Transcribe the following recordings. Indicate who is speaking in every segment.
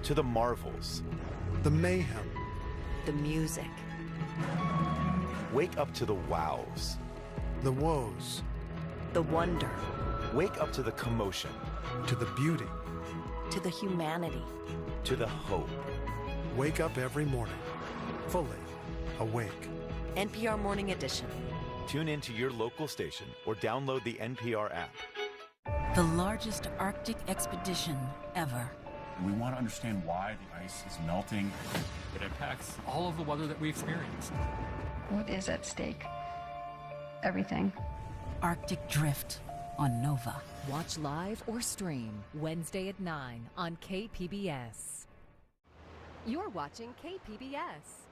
Speaker 1: to the marvels,
Speaker 2: the mayhem,
Speaker 3: the music.
Speaker 1: Wake up to the wows,
Speaker 2: the woes,
Speaker 3: the wonder.
Speaker 1: Wake up to the commotion,
Speaker 2: to the beauty,
Speaker 3: to the humanity,
Speaker 1: to the hope.
Speaker 2: Wake up every morning, fully awake.
Speaker 3: NPR Morning Edition.
Speaker 1: Tune in to your local station or download the NPR app.
Speaker 4: The largest Arctic expedition ever.
Speaker 5: We want to understand why the ice is melting.
Speaker 6: It impacts all of the weather that we experience.
Speaker 7: What is at stake? Everything.
Speaker 4: Arctic Drift on Nova.
Speaker 8: Watch live or stream Wednesday at 9 on KPBS. You're watching KPBS.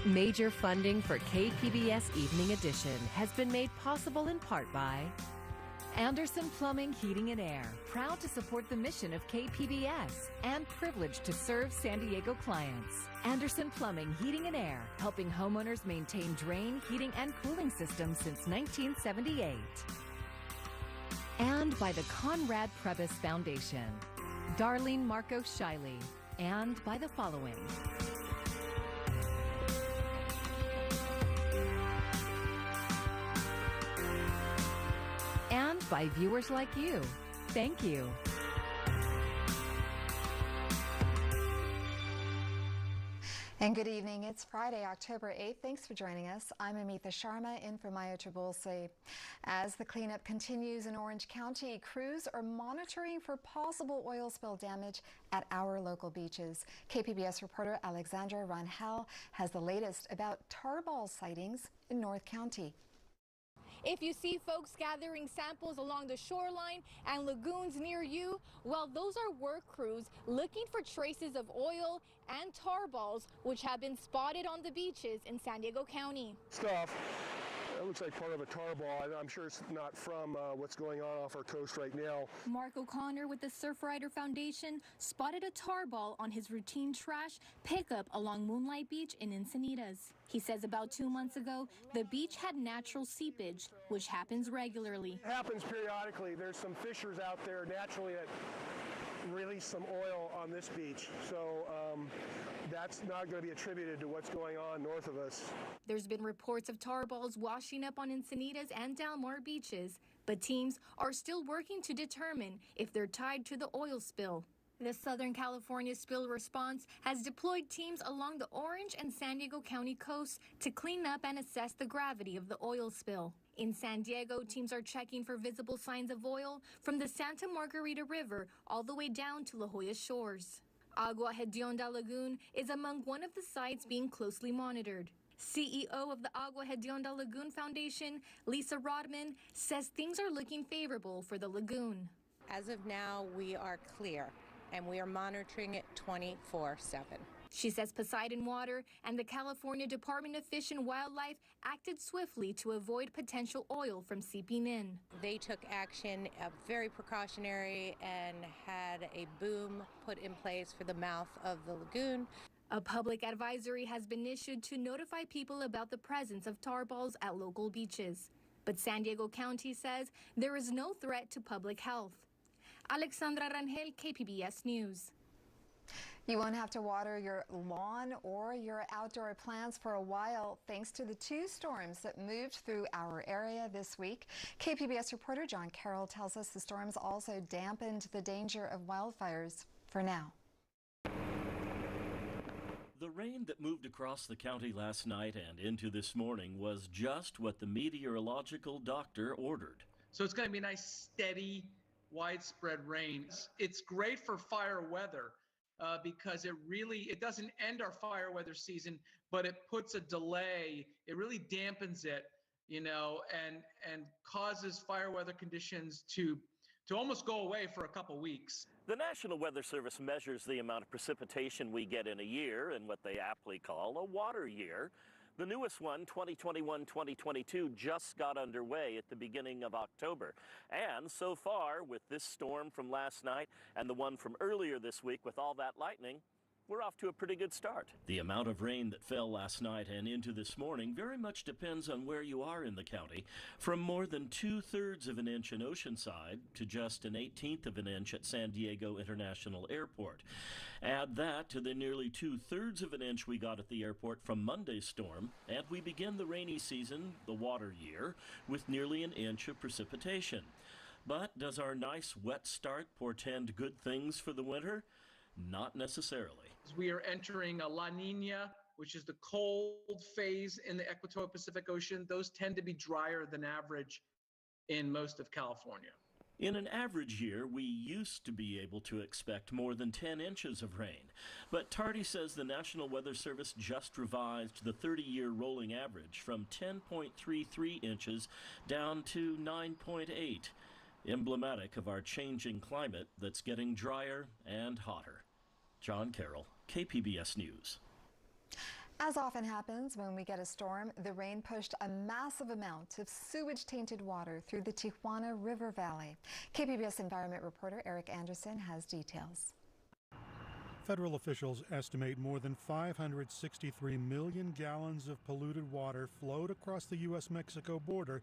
Speaker 8: Major funding for KPBS Evening Edition has been made possible in part by Anderson Plumbing, Heating and Air, proud to support the mission of KPBS and privileged to serve San Diego clients. Anderson Plumbing, Heating and Air, helping homeowners maintain drain, heating, and cooling systems since 1978. And by the Conrad Prebys Foundation, Darlene Marco Shiley, and by the following. And by viewers like you. Thank you.
Speaker 9: And good evening. It's Friday, October 8th. Thanks for joining us. I'm Amitha Sharma in for Maya Trabulsi. As the cleanup continues in Orange County, crews are monitoring for possible oil spill damage at our local beaches. KPBS reporter Alexandra Rangel has the latest about tarball sightings in North County.
Speaker 10: If you see folks gathering samples along the shoreline and lagoons near you, well, those are work crews looking for traces of oil and tar balls, which have been spotted on the beaches in San Diego County.
Speaker 11: Stuff. It looks like part of a tar ball. I'm sure it's not from what's going on off our coast right now.
Speaker 10: Mark O'Connor with the Surfrider Foundation spotted a tar ball on his routine trash pickup along Moonlight Beach in Encinitas. He says about 2 months ago, the beach had natural seepage, which happens regularly.
Speaker 11: It happens periodically. There's some fissures out there naturally that release some oil on this beach. So that's not going to be attributed to what's going on north of us.
Speaker 10: There's been reports of tar balls washing up on Encinitas and Del Mar beaches, but teams are still working to determine if they're tied to the oil spill. The Southern California Spill Response has deployed teams along the Orange and San Diego County coasts to clean up and assess the gravity of the oil spill. In San Diego, teams are checking for visible signs of oil from the Santa Margarita River all the way down to La Jolla shores. Agua Hedionda Lagoon is among one of the sites being closely monitored. CEO of the Agua Hedionda Lagoon Foundation, Lisa Rodman, says things are looking favorable for the lagoon.
Speaker 12: As of now, we are clear, and we are monitoring it 24/7.
Speaker 10: She says Poseidon Water and the California Department of Fish and Wildlife acted swiftly to avoid potential oil from seeping in.
Speaker 12: They took action, very precautionary, and had a boom put in place for the mouth of the lagoon.
Speaker 10: A public advisory has been issued to notify people about the presence of tar balls at local beaches. But San Diego County says there is no threat to public health. Alexandra Rangel, KPBS News.
Speaker 9: You won't have to water your lawn or your outdoor plants for a while thanks to the 2 storms that moved through our area this week. KPBS reporter John Carroll tells us the storms also dampened the danger of wildfires for now.
Speaker 13: The rain that moved across the county last night and into this morning was just what the meteorological doctor ordered.
Speaker 14: So it's going to be a nice, steady, widespread rain. It's great for fire weather. Because it doesn't end our fire weather season, but it puts a delay. It really dampens it, and causes fire weather conditions to almost go away for a couple weeks.
Speaker 13: The National Weather Service measures the amount of precipitation we get in a year in what they aptly call a water year. The newest one, 2021-2022, just got underway at the beginning of October. And so far, with this storm from last night and the one from earlier this week with all that lightning, we're off to a pretty good start. The amount of rain that fell last night and into this morning very much depends on where you are in the county, from more than 2/3 of an inch in Oceanside to just an 1/18 of an inch at San Diego International Airport. Add that to the nearly 2/3 of an inch we got at the airport from Monday's storm, and we begin the rainy season, the water year, with nearly an inch of precipitation. But does our nice wet start portend good things for the winter? Not necessarily.
Speaker 14: We are entering a La Nina, which is the cold phase in the equatorial Pacific Ocean. Those tend to be drier than average in most of California.
Speaker 13: In an average year, we used to be able to expect more than 10 inches of rain. But Tardy says the National Weather Service just revised the 30-year rolling average from 10.33 inches down to 9.8, emblematic of our changing climate that's getting drier and hotter. John Carroll, KPBS News.
Speaker 9: As often happens when we get a storm, the rain pushed a massive amount of sewage-tainted water through the Tijuana River Valley. KPBS environment reporter Eric Anderson has details.
Speaker 2: Federal officials estimate more than 563 million gallons of polluted water flowed across the U.S.-Mexico border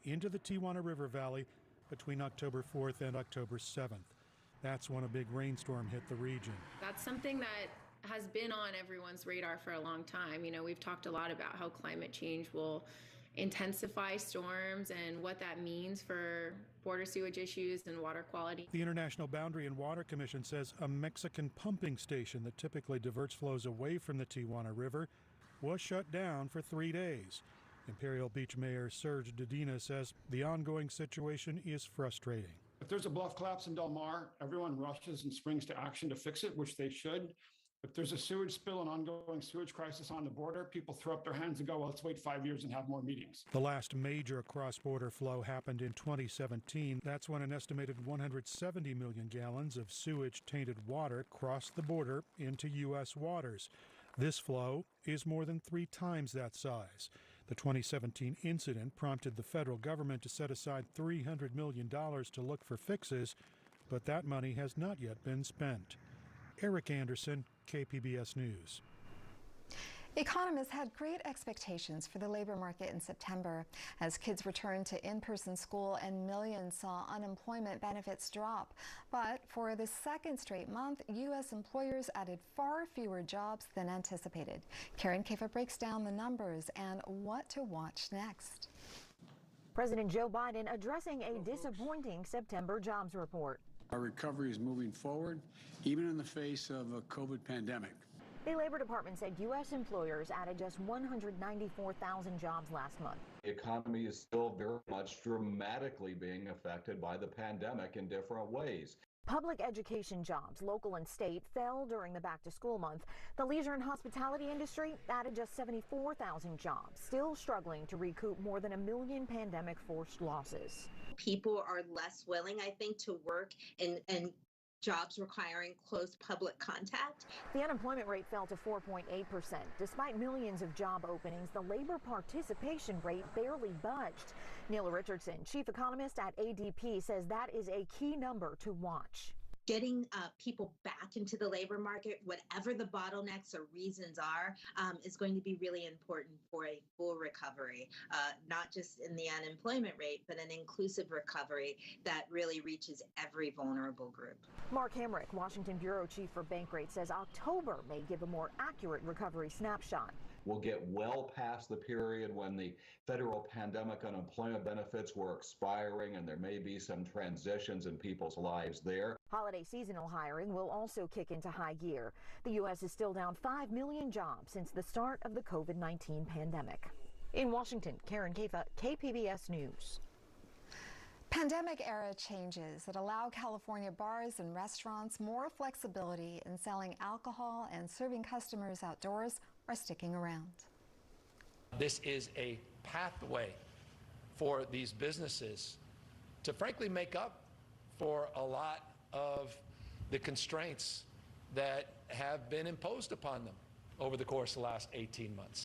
Speaker 2: into the Tijuana River Valley between October 4th and October 7th. That's when a big rainstorm hit the region.
Speaker 15: That's something that has been on everyone's radar for a long time. You know, we've talked a lot about how climate change will intensify storms and what that means for border sewage issues and water quality.
Speaker 2: The International Boundary and Water Commission says a Mexican pumping station that typically diverts flows away from the Tijuana River was shut down for 3 days. Imperial Beach Mayor Serge Dedina says the ongoing situation is frustrating.
Speaker 16: If there's a bluff collapse in Del Mar, everyone rushes and springs to action to fix it, which they should. If there's a sewage spill and ongoing sewage crisis on the border, people throw up their hands and go, well, let's wait 5 years and have more meetings.
Speaker 2: The last major cross-border flow happened in 2017. That's when an estimated 170 million gallons of sewage-tainted water crossed the border into U.S. waters. This flow is more than 3 times that size. The 2017 incident prompted the federal government to set aside $300 million to look for fixes, but that money has not yet been spent. Eric Anderson, KPBS News.
Speaker 9: Economists had great expectations for the labor market in September as kids returned to in-person school and millions saw unemployment benefits drop. But for the second straight month, U.S. employers added far fewer jobs than anticipated. Karen Kafa breaks down the numbers and what to watch next.
Speaker 17: President Joe Biden addressing a disappointing September jobs report.
Speaker 18: Our recovery is moving forward, even in the face of a COVID pandemic.
Speaker 17: The Labor Department said U.S. employers added just 194,000 jobs last month.
Speaker 19: The economy is still very much dramatically being affected by the pandemic in different ways.
Speaker 17: Public education jobs, local and state, fell during the back-to-school month. The leisure and hospitality industry added just 74,000 jobs, still struggling to recoup more than 1 million pandemic-forced losses.
Speaker 20: People are less willing, I think, to work in jobs requiring close public contact.
Speaker 17: The unemployment rate fell to 4.8%. Despite millions of job openings, the labor participation rate barely budged. Neil Richardson, chief economist at ADP, says that is a key number to watch.
Speaker 20: Getting people back into the labor market, whatever the bottlenecks or reasons are, is going to be really important for a full recovery, not just in the unemployment rate, but an inclusive recovery that really reaches every vulnerable group.
Speaker 17: Mark Hamrick, Washington Bureau Chief for Bankrate, says October may give a more accurate recovery snapshot.
Speaker 19: We'll get well past the period when the federal pandemic unemployment benefits were expiring, and there may be some transitions in people's lives there.
Speaker 17: Holiday seasonal hiring will also kick into high gear. The U.S. is still down 5 million jobs since the start of the COVID-19 pandemic. In Washington, Karen Kafa, KPBS News.
Speaker 9: Pandemic-era changes that allow California bars and restaurants more flexibility in selling alcohol and serving customers outdoors are sticking around.
Speaker 21: This is a pathway for these businesses to frankly make up for a lot of the constraints that have been imposed upon them over the course of the last 18 months.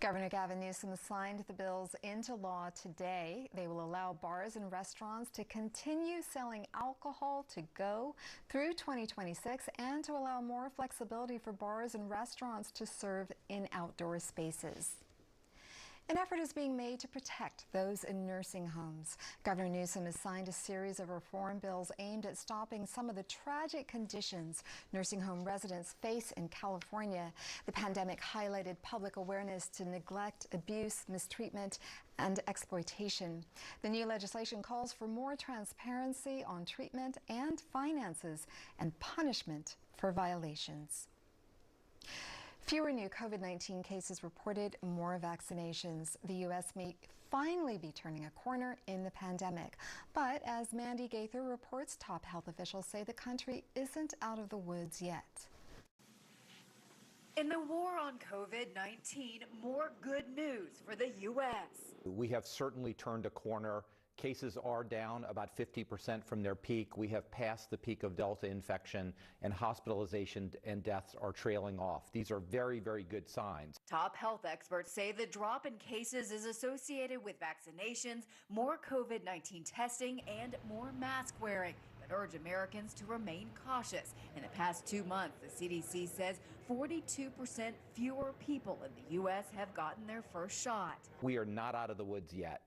Speaker 9: Governor Gavin Newsom signed the bills into law today. They will allow bars and restaurants to continue selling alcohol to go through 2026 and to allow more flexibility for bars and restaurants to serve in outdoor spaces. An effort is being made to protect those in nursing homes. Governor Newsom has signed a series of reform bills aimed at stopping some of the tragic conditions nursing home residents face in California. The pandemic highlighted public awareness to neglect, abuse, mistreatment, and exploitation. The new legislation calls for more transparency on treatment and finances and punishment for violations. Fewer new COVID-19 cases reported, more vaccinations. The U.S. may finally be turning a corner in the pandemic. But as Mandy Gaither reports, top health officials say the country isn't out of the woods yet.
Speaker 3: In the war on COVID-19, more good news for the U.S.
Speaker 22: We have certainly turned a corner. Cases are down about 50% from their peak. We have passed the peak of Delta infection, and hospitalization and deaths are trailing off. These are very, very good signs.
Speaker 3: Top health experts say the drop in cases is associated with vaccinations, more COVID-19 testing, and more mask wearing, but urge Americans to remain cautious. In the past 2 months, the CDC says 42% fewer people in the U.S. have gotten their first shot.
Speaker 22: We are not out of the woods yet.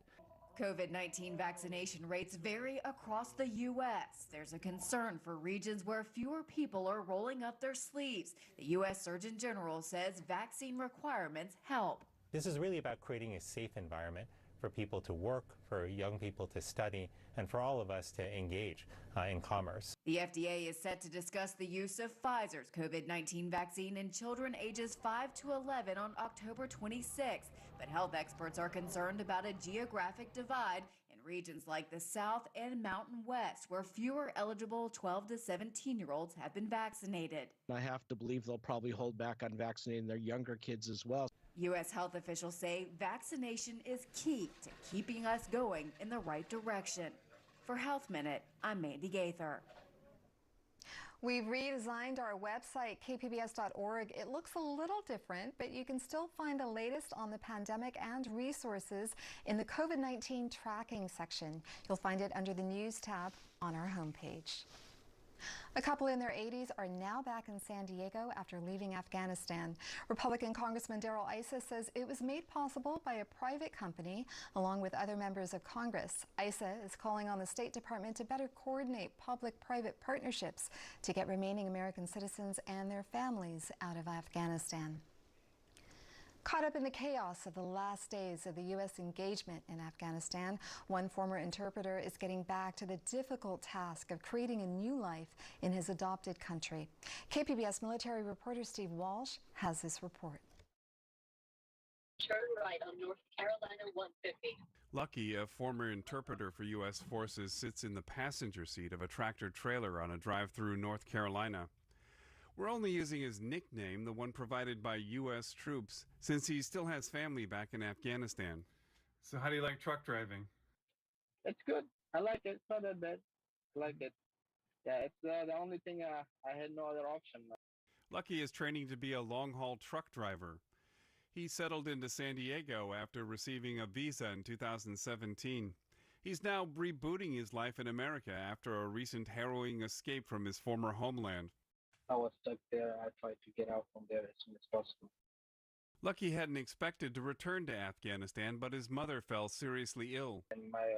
Speaker 3: COVID-19 vaccination rates vary across the U.S. There's a concern for regions where fewer people are rolling up their sleeves. The U.S. Surgeon General says vaccine requirements help.
Speaker 23: This is really about creating a safe environment for people to work, for young people to study, and for all of us to engage in commerce.
Speaker 3: The FDA is set to discuss the use of Pfizer's COVID-19 vaccine in children ages 5 to 11 on October 26th. But health experts are concerned about a geographic divide in regions like the South and Mountain West, where fewer eligible 12 to 17-year-olds have been vaccinated.
Speaker 24: I have to believe they'll probably hold back on vaccinating their younger kids as well.
Speaker 3: U.S. health officials say vaccination is key to keeping us going in the right direction. For Health Minute, I'm Mandy Gaither.
Speaker 9: We've redesigned our website, kpbs.org. It looks a little different, but you can still find the latest on the pandemic and resources in the COVID-19 tracking section. You'll find it under the News tab on our homepage. A couple in their 80s are now back in San Diego after leaving Afghanistan. Republican Congressman Darrell Issa says it was made possible by a private company along with other members of Congress. Issa is calling on the State Department to better coordinate public-private partnerships to get remaining American citizens and their families out of Afghanistan. Caught up in the chaos of the last days of the U.S. engagement in Afghanistan, one former interpreter is getting back to the difficult task of creating a new life in his adopted country. KPBS military reporter Steve Walsh has this report.
Speaker 25: Turn right on North Carolina 150.
Speaker 26: Lucky, a former interpreter for U.S. forces, sits in the passenger seat of a tractor trailer on a drive through North Carolina. We're only using his nickname, the one provided by U.S. troops, since he still has family back in Afghanistan. So how do you like truck driving?
Speaker 25: It's good. I like it. It's not that bad. I like it. Yeah, it's the only thing I had no other option.
Speaker 26: Lucky is training to be a long-haul truck driver. He settled into San Diego after receiving a visa in 2017. He's now rebooting his life in America after a recent harrowing escape from his former homeland.
Speaker 25: I was stuck there. I tried to get out from there as soon as possible.
Speaker 26: Lucky hadn't expected to return to Afghanistan, but his mother fell seriously ill.
Speaker 25: And my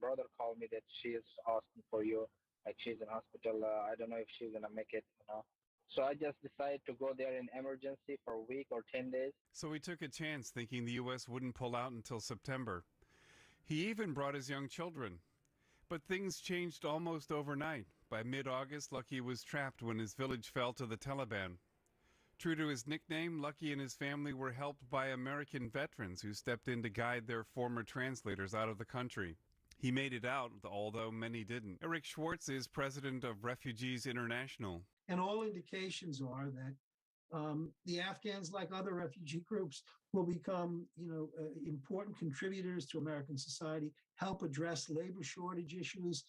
Speaker 25: brother called me that she is asking for you, like she's in hospital. I don't know if she's gonna make it, you know. So I just decided to go there in emergency for a week or 10 days.
Speaker 26: So he took a chance, thinking the U.S. wouldn't pull out until September. He even brought his young children. But things changed almost overnight. By mid-August, Lucky was trapped when his village fell to the Taliban. True to his nickname, Lucky and his family were helped by American veterans who stepped in to guide their former translators out of the country. He made it out, although many didn't. Eric Schwartz is president of Refugees International.
Speaker 27: And all indications are that the Afghans, like other refugee groups, will become, important contributors to American society, help address labor shortage issues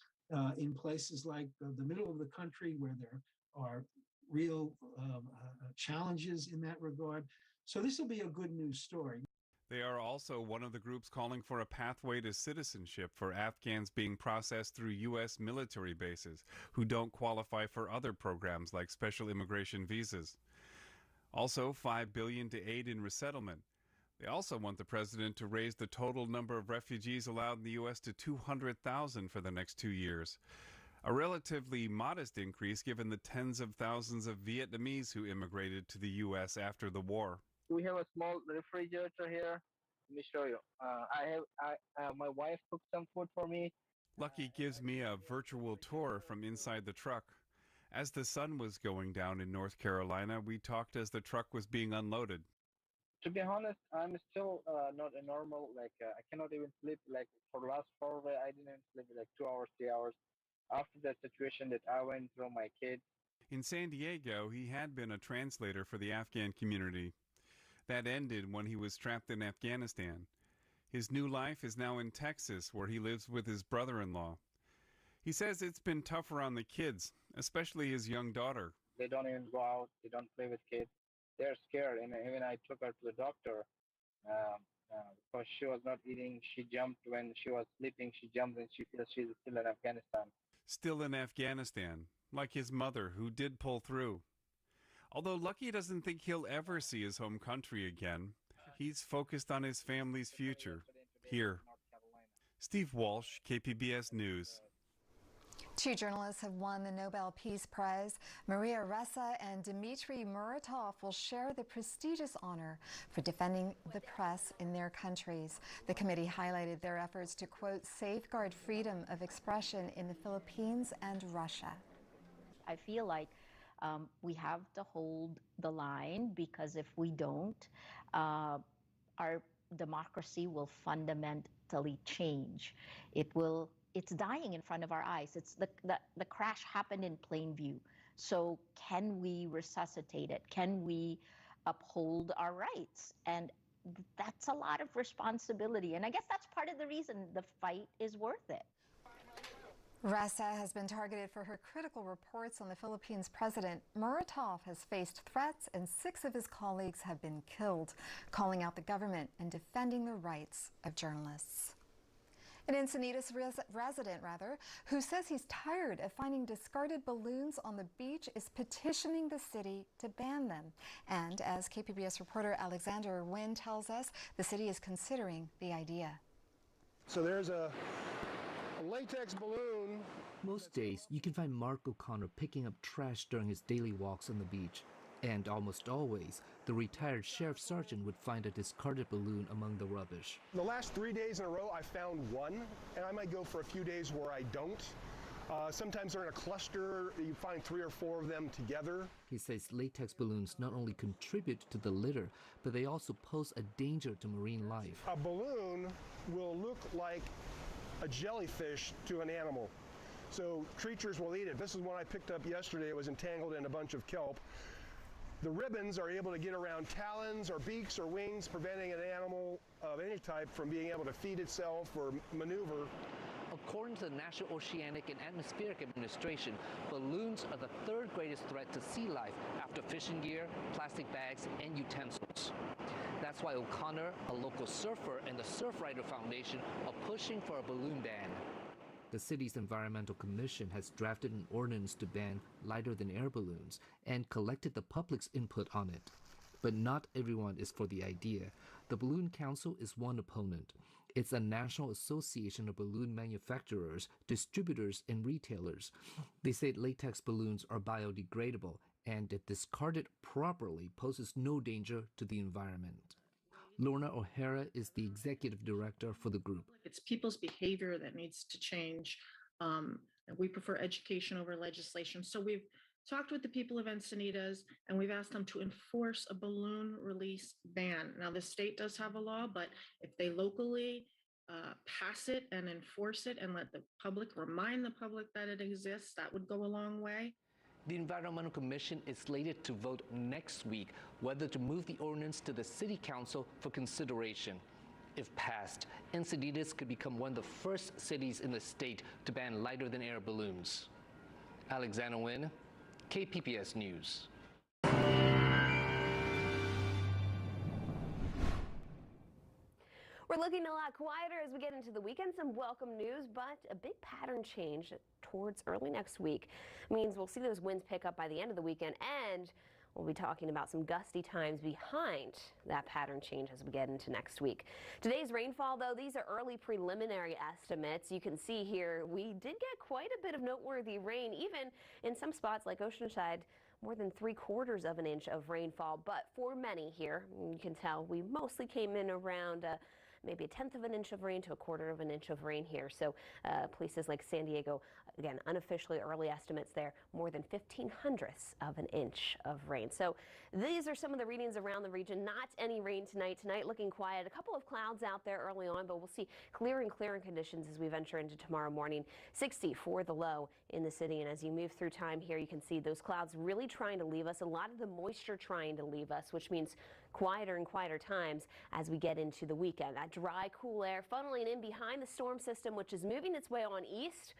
Speaker 27: in places like the middle of the country where there are real challenges in that regard. So this will be a good news story.
Speaker 26: They are also one of the groups calling for a pathway to citizenship for Afghans being processed through U.S. military bases who don't qualify for other programs like special immigration visas. Also, $5 billion to aid in resettlement. They also want the president to raise the total number of refugees allowed in the U.S. to 200,000 for the next 2 years. A relatively modest increase given the tens of thousands of Vietnamese who immigrated to the U.S. after the war.
Speaker 25: We have a small refrigerator here. Let me show you. My wife cooked some food for me.
Speaker 26: Lucky gives me a virtual tour from inside the truck. As the sun was going down in North Carolina, we talked as the truck was being unloaded.
Speaker 25: To be honest, I'm still not a normal, I cannot even sleep, for the last 4 days, I didn't sleep 2 hours, 3 hours. After that situation that I went through my kids.
Speaker 26: In San Diego, he had been a translator for the Afghan community. That ended when he was trapped in Afghanistan. His new life is now in Texas, where he lives with his brother-in-law. He says it's been tougher on the kids, especially his young daughter.
Speaker 25: They don't even go out. They don't play with kids. They're scared. And even I took her to the doctor because she was not eating. She jumped when she was sleeping. She jumped and she feels she's still in Afghanistan.
Speaker 26: Still in Afghanistan, like his mother, who did pull through. Although Lucky doesn't think he'll ever see his home country again, he's focused on his family's future, here. Steve Walsh, KPBS News.
Speaker 9: 2 journalists have won the Nobel Peace Prize. Maria Ressa and Dmitry Muratov will share the prestigious honor for defending the press in their countries. The committee highlighted their efforts to, quote, safeguard freedom of expression in the Philippines and Russia.
Speaker 1: I feel like we have to hold the line, because if we don't, our democracy will fundamentally change. It's dying in front of our eyes. It's the crash happened in plain view. So can we resuscitate it? Can we uphold our rights? And that's a lot of responsibility. And I guess that's part of the reason the fight is worth it.
Speaker 9: Ressa has been targeted for her critical reports on the Philippines president. Muratov has faced threats, and 6 of his colleagues have been killed, calling out the government and defending the rights of journalists. An Encinitas resident, who says he's tired of finding discarded balloons on the beach, is petitioning the city to ban them. And as KPBS reporter Alexander Nguyen tells us, the city is considering the idea.
Speaker 4: So there's a latex balloon.
Speaker 5: Most days, you can find Mark O'Connor picking up trash during his daily walks on the beach. And almost always, the retired sheriff sergeant would find a discarded balloon among the rubbish.
Speaker 4: The last 3 days in a row, I found one, and I might go for a few days where I don't. Sometimes they're in a cluster. You find 3 or 4 of them together.
Speaker 5: He says latex balloons not only contribute to the litter, but they also pose a danger to marine life.
Speaker 4: A balloon will look like a jellyfish to an animal. So creatures will eat it. This is one I picked up yesterday. It was entangled in a bunch of kelp. The ribbons are able to get around talons or beaks or wings, preventing an animal of any type from being able to feed itself or maneuver.
Speaker 5: According to the National Oceanic and Atmospheric Administration, balloons are the 3rd greatest threat to sea life after fishing gear, plastic bags, and utensils. That's why O'Connor, a local surfer, and the Surfrider Foundation are pushing for a balloon ban. The city's Environmental Commission has drafted an ordinance to ban lighter-than-air balloons and collected the public's input on it. But not everyone is for the idea. The Balloon Council is one opponent. It's a national association of balloon manufacturers, distributors, and retailers. They say latex balloons are biodegradable and if discarded properly poses no danger to the environment. Lorna O'Hara is the executive director for the group.
Speaker 6: It's people's behavior that needs to change. We prefer education over legislation. So we've talked with the people of Encinitas and we've asked them to enforce a balloon release ban. Now the state does have a law, but if they locally pass it and enforce it and let the public, remind the public that it exists, that would go a long way.
Speaker 5: The Environmental Commission is slated to vote next week whether to move the ordinance to the City Council for consideration. If passed, Encinitas could become one of the first cities in the state to ban lighter-than-air balloons. Alexander Nguyen, KPBS News. .
Speaker 7: We're looking a lot quieter as we get into the weekend. Some welcome news, but a big pattern change towards early next week means we'll see those winds pick up by the end of the weekend, and we'll be talking about some gusty times behind that pattern change as we get into next week. Today's rainfall, though, these are early preliminary estimates. You can see here we did get quite a bit of noteworthy rain, even in some spots like Oceanside, more than 3/4 of an inch of rainfall. But for many here, you can tell we mostly came in around maybe 1/10 of an inch of rain to 1/4 of an inch of rain here. So places like San Diego, again, unofficially early estimates there, more than 1/1500 of an inch of rain. So these are some of the readings around the region. Not any rain tonight. Tonight looking quiet. A couple of clouds out there early on, but we'll see clearing conditions as we venture into tomorrow morning. 60 for the low in the city. And as you move through time here, you can see those clouds really trying to leave us. A lot of the moisture trying to leave us, which means quieter and quieter times as we get into the weekend. That dry, cool air funneling in behind the storm system, which is moving its way on east,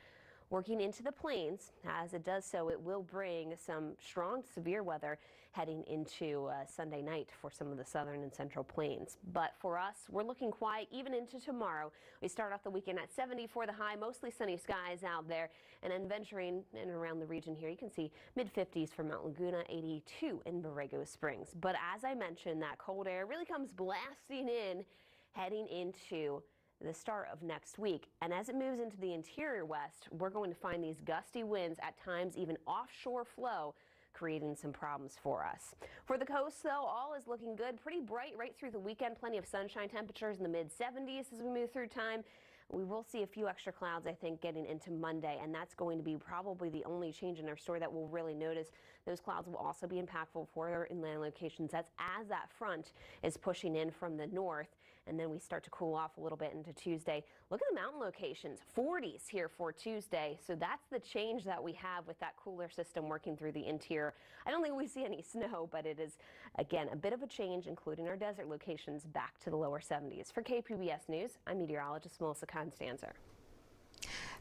Speaker 7: working into the plains. As it does so, it will bring some strong, severe weather heading into Sunday night for some of the southern and central plains. But for us, we're looking quiet even into tomorrow. We start off the weekend at 70 for the high, mostly sunny skies out there. And then venturing in and around the region here, you can see mid-50s for Mount Laguna, 82 in Borrego Springs. But as I mentioned, that cold air really comes blasting in heading into the start of next week. And as it moves into the interior west, we're going to find these gusty winds, at times even offshore flow, creating some problems for us. For the coast, though, all is looking good. Pretty bright right through the weekend. Plenty of sunshine, temperatures in the mid-70s as we move through time. We will see a few extra clouds, I think, getting into Monday, and that's going to be probably the only change in our story that we'll really notice. Those clouds will also be impactful for our inland locations. That's as that front is pushing in from the north, and then we start to cool off a little bit into Tuesday. Look at the mountain locations, 40s here for Tuesday. So that's the change that we have with that cooler system working through the interior. I don't think we see any snow, but it is, again, a bit of a change, including our desert locations back to the lower 70s. For KPBS News, I'm meteorologist Melissa Constanzer.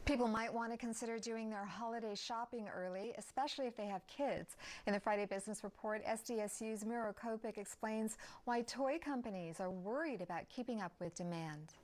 Speaker 9: People might want to consider doing their holiday shopping early, especially if they have kids. In the Friday Business Report, SDSU's Miro Kopik explains why toy companies are worried about keeping up with demand.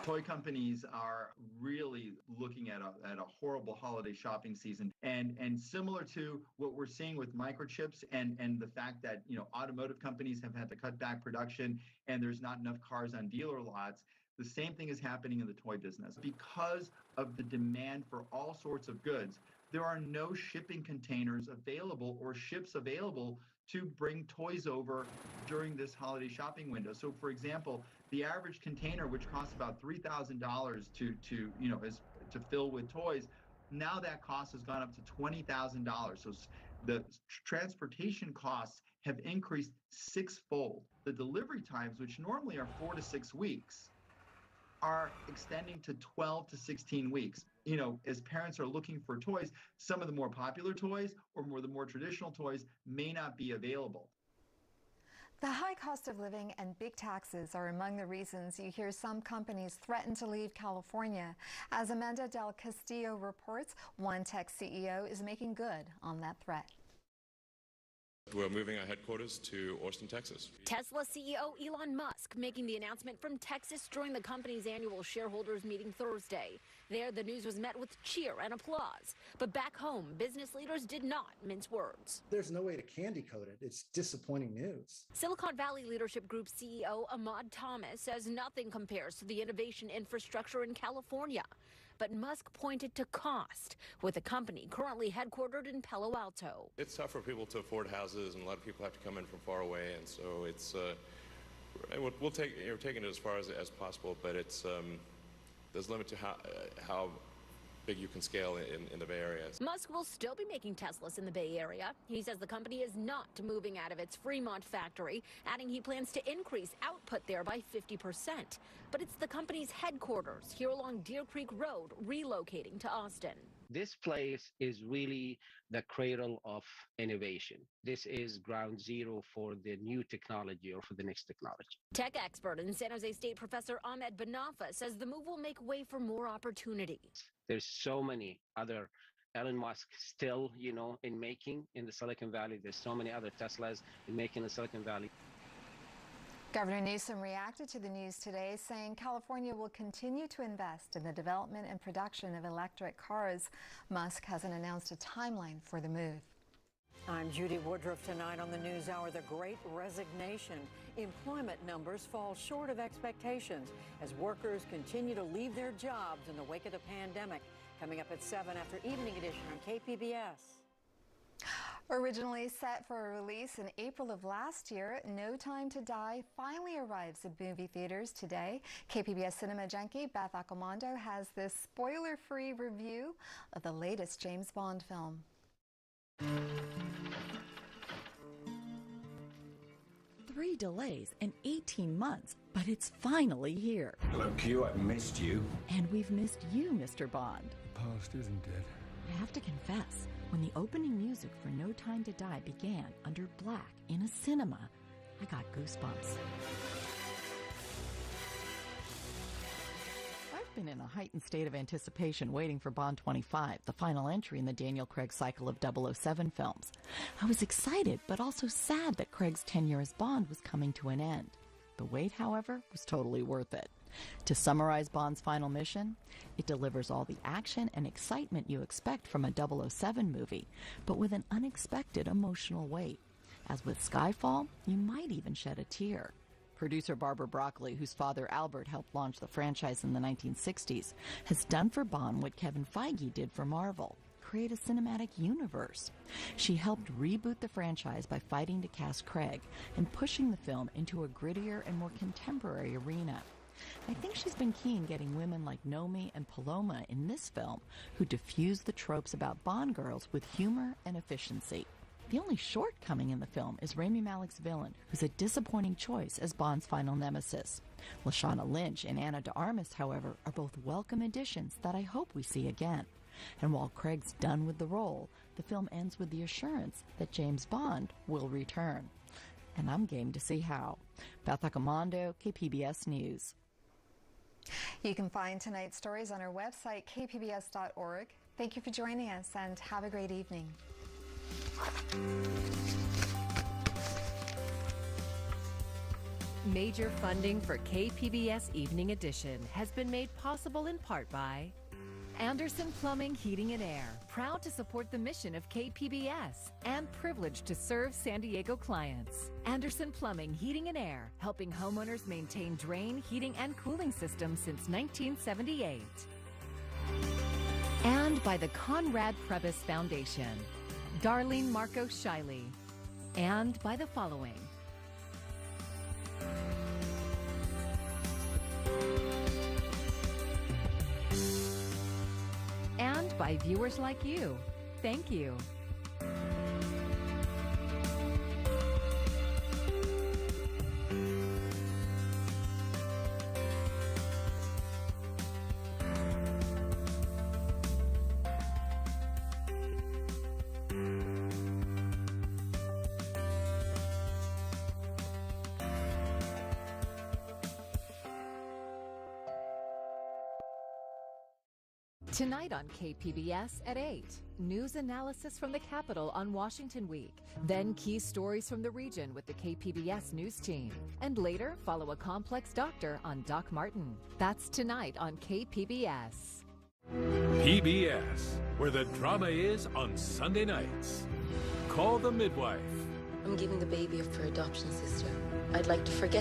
Speaker 8: Toy companies are really looking at a horrible holiday shopping season, and similar to what we're seeing with microchips and the fact that automotive companies have had to cut back production and there's not enough cars on dealer lots. The same thing is happening in the toy business. Because of the demand for all sorts of goods, there are no shipping containers available or ships available to bring toys over during this holiday shopping window. So, for example, the average container, which costs about $3,000 to fill with toys, now that cost has gone up to $20,000. So the transportation costs have increased sixfold. The delivery times, which normally are 4 to 6 weeks, are extending to 12 to 16 weeks. As parents are looking for toys, some of the more popular toys or the more traditional toys may not be available.
Speaker 9: The high cost of living and big taxes are among the reasons you hear some companies threaten to leave California. As Amanda Del Castillo reports, one tech CEO is making good on that threat.
Speaker 10: We're moving our headquarters to Austin, Texas.
Speaker 11: Tesla CEO Elon Musk making the announcement from Texas during the company's annual shareholders meeting Thursday. There, the news was met with cheer and applause. But back home, business leaders did not mince words.
Speaker 12: There's no way to candy coat it. It's disappointing news.
Speaker 11: Silicon Valley Leadership Group CEO Ahmad Thomas says nothing compares to the innovation infrastructure in California. But Musk pointed to cost, with the company currently headquartered in Palo Alto.
Speaker 10: It's tough for people to afford houses, and a lot of people have to come in from far away, and so it's we'll take taking it as far as possible, but it's there's a limit to how big you can scale in the Bay Area.
Speaker 11: Musk will still be making Teslas in the Bay Area. He says the company is not moving out of its Fremont factory, adding he plans to increase output there by 50%. But it's the company's headquarters here along Deer Creek Road relocating to Austin.
Speaker 13: This place is really the cradle of innovation. This is ground zero for the new technology or for the next technology.
Speaker 11: Tech expert and San Jose State professor Ahmed Banafa says the move will make way for more opportunity.
Speaker 13: There's so many other Elon Musk still, in making in the Silicon Valley. There's so many other Teslas in making in Silicon Valley.
Speaker 9: Governor Newsom reacted to the news today, saying California will continue to invest in the development and production of electric cars. Musk hasn't announced a timeline for the move.
Speaker 2: I'm Judy Woodruff. Tonight on the NewsHour, the Great Resignation. Employment numbers fall short of expectations as workers continue to leave their jobs in the wake of the pandemic. Coming up at 7 after Evening Edition on KPBS.
Speaker 9: Originally set for a release in April of last year, No Time to Die finally arrives at movie theaters today. KPBS cinema junkie Beth Accomando has this spoiler-free review of the latest James Bond film.
Speaker 14: 3 delays and 18 months, but it's finally here.
Speaker 15: Hello, Q. I've missed you.
Speaker 14: And we've missed you, Mr. Bond.
Speaker 15: The past isn't dead.
Speaker 14: I have to confess, when the opening music for No Time to Die began under black in a cinema, I got goosebumps. I've been in a heightened state of anticipation waiting for Bond 25, the final entry in the Daniel Craig cycle of 007 films. I was excited, but also sad that Craig's tenure as Bond was coming to an end. The wait, however, was totally worth it. To summarize Bond's final mission, it delivers all the action and excitement you expect from a 007 movie, but with an unexpected emotional weight. As with Skyfall, you might even shed a tear. Producer Barbara Broccoli, whose father Albert helped launch the franchise in the 1960s, has done for Bond what Kevin Feige did for Marvel: create a cinematic universe. She helped reboot the franchise by fighting to cast Craig and pushing the film into a grittier and more contemporary arena. I think she's been keen getting women like Nomi and Paloma in this film, who diffuse the tropes about Bond girls with humor and efficiency. The only shortcoming in the film is Rami Malek's villain, who's a disappointing choice as Bond's final nemesis. Lashana Lynch and Ana de Armas, however, are both welcome additions that I hope we see again. And while Craig's done with the role, the film ends with the assurance that James Bond will return. And I'm game to see how. Beth Accomando, KPBS News.
Speaker 9: You can find tonight's stories on our website, kpbs.org. Thank you for joining us and have a great evening.
Speaker 16: Major funding for KPBS Evening Edition has been made possible in part by Anderson Plumbing, Heating and Air, proud to support the mission of KPBS and privileged to serve San Diego clients. Anderson Plumbing, Heating and Air, helping homeowners maintain drain, heating, and cooling systems since 1978. And by the Conrad Prebys Foundation, Darlene Marco Shiley. And by the following: and by viewers like you. Thank you. Tonight on KPBS at 8, news analysis from the Capitol on Washington Week. Then key stories from the region with the KPBS news team. And later, follow a complex doctor on Doc Martin. That's tonight on KPBS.
Speaker 18: PBS, where the drama is on Sunday nights. Call the midwife.
Speaker 19: I'm giving the baby up for adoption, sister. I'd like to forget